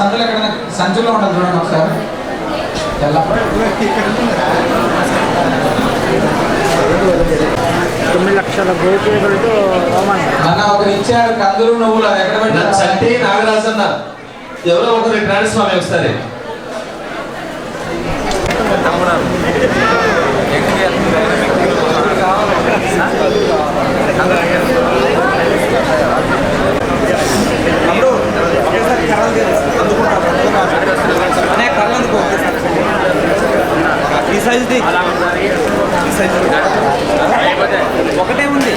సందులో ఎక్కడైనా సంచులో ఉండదు చూడండి ఒకసారి. 9 లక్షల గోపీలతో అన్న ఒకరు ఇచ్చారు కందులు నువ్వులు అది ఎక్కడ పెట్టారు? చంటి నాగరాజు అన్న ఎవరో ఒకరు రండి స్వామి ఒకసారి. ఈ సైజుది ఒకటే ఉంది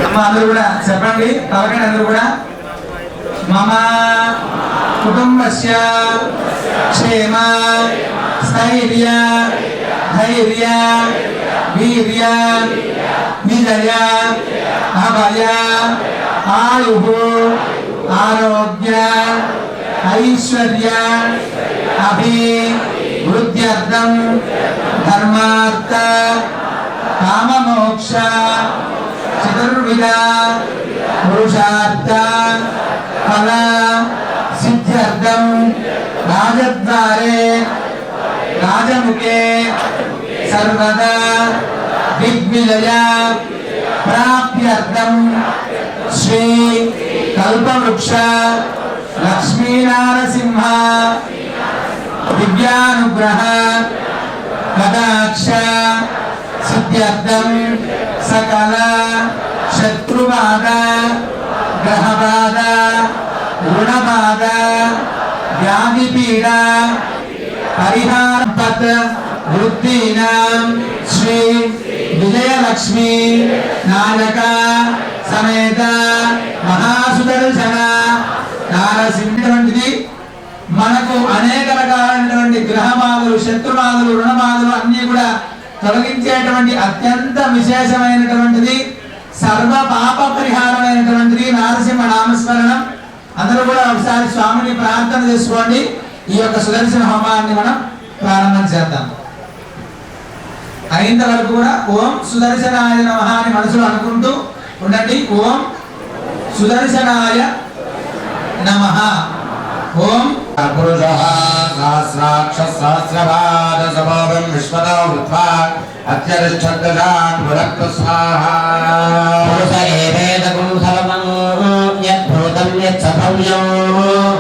అమ్మ. అందరూ కూడా చెప్పండి, పలకండి అందరూ కూడా. మమ కుటుంబస్య క్షేమ స్థైర్య ధైర్య వీర్య విజయ అభయ ఆయు ఆరోగ్య ఐశ్వర్య అభివృద్ధ్యర్థం ధర్మార్థ కామమోక్ష చతుర్విధ పురుషార్థ ఫల సిద్ధ్యర్థం రాజద్వారే రాజముఖే సర్వదా దిగ్విజయ ప్రాప్త్యర్థం శ్రీ కల్పవృక్ష లక్ష్మీనారసింహ దివ్యానుగ్రహ కటాక్ష సిద్ధ్యర్థం సకల శత్రుబాధ గ్రహబాధ రుణబాధ వ్యాధిపీడ పరిహారపత్ వృద్ధీనాం శ్రీ విజయలక్ష్మి నాయక సమేత మహాసుదర్శన నారసింహుడిది. మనకు అనేక రకాలైనటువంటి గ్రహబాధలు శత్రుబాధలు రుణబాధలు అన్నీ కూడా తొలగించేటువంటి అత్యంత విశేషమైనటువంటిది సర్వ పాప పరిహారమైనటువంటిది నారసింహ నామస్మరణం. అందరూ కూడా ఒకసారి స్వామిని ప్రార్థన చేసుకోండి. ఈ యొక్క సుదర్శన హోమాన్ని మనం ప్రారంభం చేద్దాం. అయినంత వరకు కూడా ఓం సుదర్శనాయ నమః అని మనసులో అనుకుంటూ ఉండండి. ఓం సుదర్శనాయ నమః. ఓం పురుషః సహస్రాక్ష సహస్రపాద సమోగం విశ్వతో వృత్వా అత్యరిష్టద్దాన్ పురక్త స్వాహా. పురుష ఏవేదకం సర్వం యద్భూతం యచ్చభవ్యం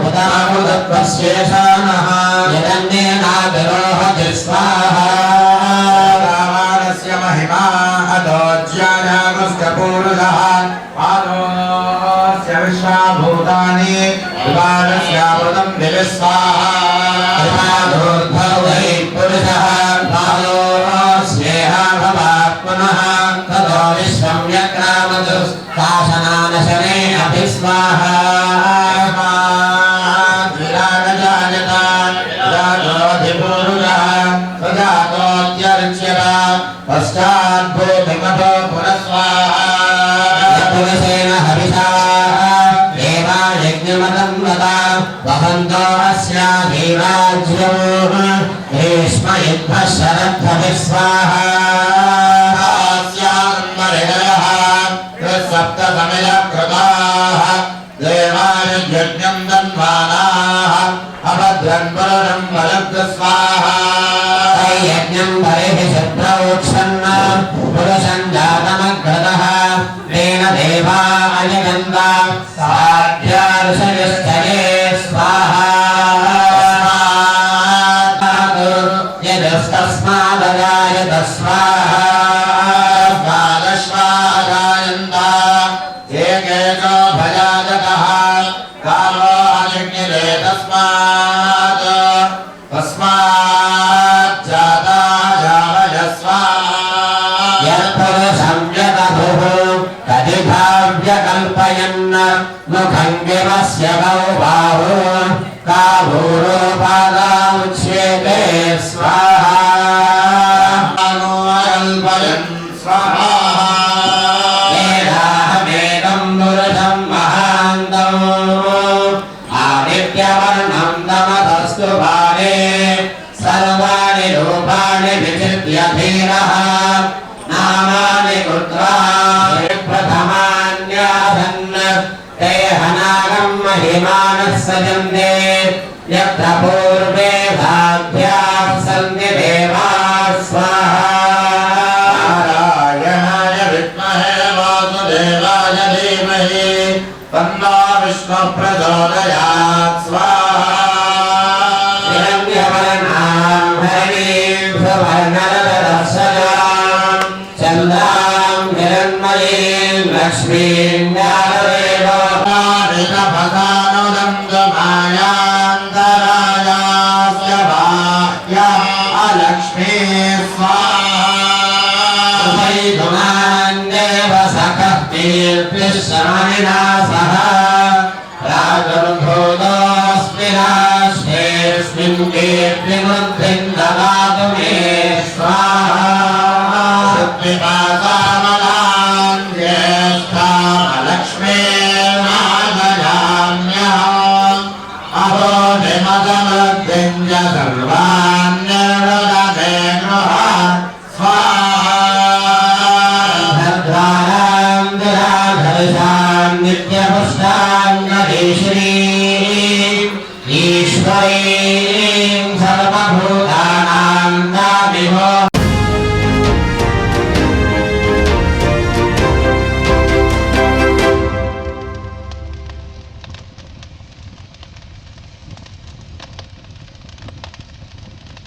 ఉదాముదత్వశేషానః యదన్నేనావిరోహతి స్వాహా. రామానస్య మహిమా అదోజ్యాయామస్య పురుషః పాదోస్య విశ్వభూతాని వివాదస్యామృతం దివిస్వాహోర్ధవై పురుషః పాదోస్యేహ భవాత్మనః తదో విశ్వం యక్రామతు శాసనానశనే అపి స్వాహా. విరాజాయత జాతోధిపురుషః సజాతోత్యర్చ్యత పశ్చాద్భూతిమతో పునఃస్వాహా. పురుషేణ హవిషా యజ్ఞమతం వదా వహంతో అస్యాధీరాజ్యం భీష్మ యుద్ధ శరద్ధి స్వాహా. సప్త తమిళ కృతాః దేవాయజ్ఞం దన్వానాః అభద్రం పురుషం వలద్ద స్వాహా. యజ్ఞం పరిః శుభ్రౌక్షన్న పురుషం జాతమగ్రతః తేన దేవా అయగంత సాధ్యార్షయస్తయే స్వాహా. యదస్తస్మాదగాయత స్వాహా. స్వాదశ్వాగాయంత ఏకేకో భజాజతః కామో అగ్నిరే తస్మాత్ తస్మాత్ జాతా జావయ స్వాహా. యత్పురుషం యదభుః కల్పయన్న ముఖం గిరస్య బాహు కాభూరోపాదాముచ్యేతే స్వాహా. కల్పయన్ స్వాహా. వేదాహమేకం పురుషం మహాంతం ఆదిత్యవర్ణం తమతస్తు భారే సర్వాణి రూపాణి విచిత్య ధీరః నామాని కృత్వా ప్రథమాన్యాసన్ తే महिमानः सजन्ते यत्र पूर्वे भाग्याः सन्ति देवाः स्वाहा नारायणाय विद्महे वासुदेवाय धीमहि तन्नो विष्णुः प्रचोदयात् स्वाहा हिरण्यवर्णां हरिं सुवर्णरथसजां चन्द्रां हिरण्मयीं लक्ष्मीं ज्ञानदेवपदानुदन्तमायान्तरायास्य बाह्या अलक्ष्मी स्वाहा देव सखः कीर्तिश्रमणिना सह राजर्भूतोऽस्मि राष्ट्रेऽस्मिन् कीर्तिवृद्धिं ददातु मे स्वाहा